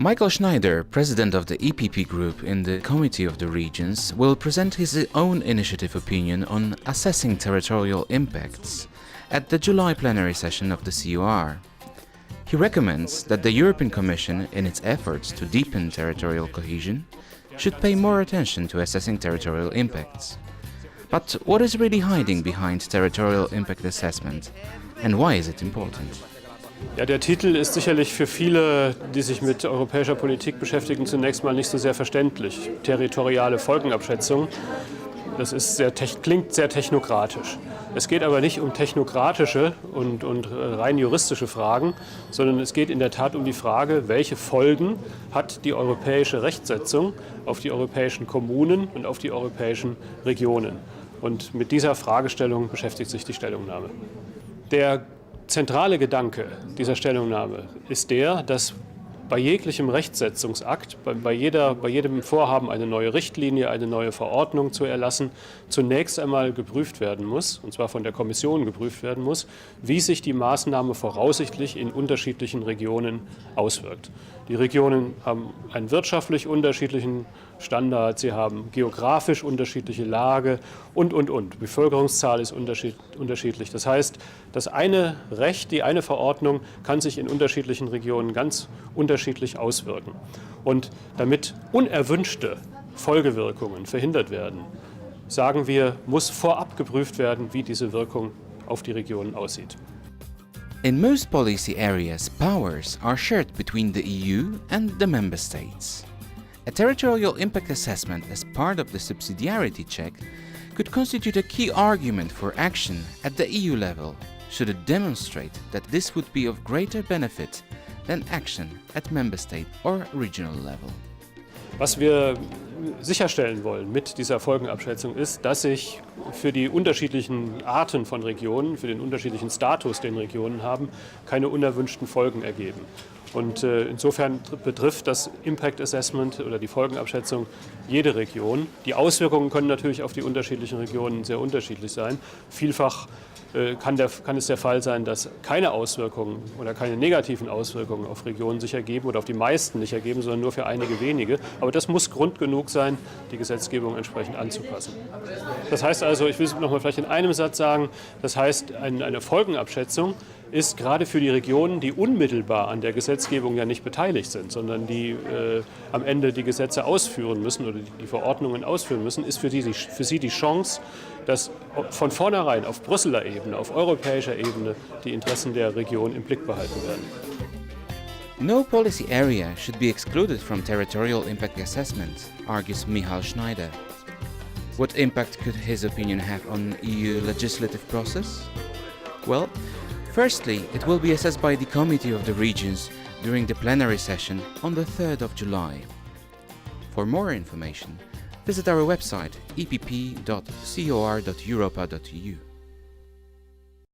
Michael Schneider, president of the EPP Group in the Committee of the Regions, will present his own initiative opinion on assessing territorial impacts at the July plenary session of the COR. He recommends that the European Commission, in its efforts to deepen territorial cohesion, should pay more attention to assessing territorial impacts. But what is really hiding behind territorial impact assessment, and why is it important? Ja, der Titel ist sicherlich für viele, die sich mit europäischer Politik beschäftigen, zunächst mal nicht so sehr verständlich. Territoriale Folgenabschätzung, das ist klingt sehr technokratisch. Es geht aber nicht um technokratische und rein juristische Fragen, sondern es geht in der Tat um die Frage, welche Folgen hat die europäische Rechtsetzung auf die europäischen Kommunen und auf die europäischen Regionen. Und mit dieser Fragestellung beschäftigt sich die Stellungnahme. Der zentrale Gedanke dieser Stellungnahme ist der, dass bei jeglichem Rechtsetzungsakt, bei jedem Vorhaben, eine neue Richtlinie, eine neue Verordnung zu erlassen, zunächst einmal geprüft werden muss, und zwar von der Kommission geprüft werden muss, wie sich die Maßnahme voraussichtlich in unterschiedlichen Regionen auswirkt. Die Regionen haben einen wirtschaftlich unterschiedlichen Standard, sie haben geografisch unterschiedliche Lage und. Die Bevölkerungszahl ist unterschiedlich. Das heißt, das eine Recht, die eine Verordnung kann sich in unterschiedlichen Regionen ganz unterschiedlich auswirken. Und damit unerwünschte Folgewirkungen verhindert werden, sagen wir, muss vorab geprüft werden, wie diese Wirkung auf die Regionen aussieht. In most policy areas, powers are shared between the EU and the member states. A territorial impact assessment as part of the subsidiarity check could constitute a key argument for action at the EU level, should it demonstrate that this would be of greater benefit than action at member state or regional level. Was wir sicherstellen wollen mit dieser Folgenabschätzung ist, dass sich für die unterschiedlichen Arten von Regionen, für den unterschiedlichen Status, den Regionen haben, keine unerwünschten Folgen ergeben. Und insofern betrifft das Impact Assessment oder die Folgenabschätzung jede Region. Die Auswirkungen können natürlich auf die unterschiedlichen Regionen sehr unterschiedlich sein. Vielfach kann es der Fall sein, dass keine Auswirkungen oder keine negativen Auswirkungen auf Regionen sich ergeben oder auf die meisten nicht ergeben, sondern nur für einige wenige. Aber das muss Grund genug sein, die Gesetzgebung entsprechend anzupassen. Das heißt also, ich will es nochmal vielleicht in einem Satz sagen, das heißt, eine Folgenabschätzung ist gerade für die Regionen, die unmittelbar an der Gesetzgebung ja nicht beteiligt sind, sondern die am Ende die Gesetze ausführen müssen oder die Verordnungen ausführen müssen, ist für sie die Chance, dass von vornherein auf Brüsseler Ebene, auf europäischer Ebene die Interessen der Region im Blick behalten werden. No policy area should be excluded from territorial impact assessment, argues Michael Schneider. What impact could his opinion have on EU legislative process? Well, firstly, it will be assessed by the Committee of the Regions during the plenary session on the 3rd of July. For more information, visit our website epp.cor.europa.eu.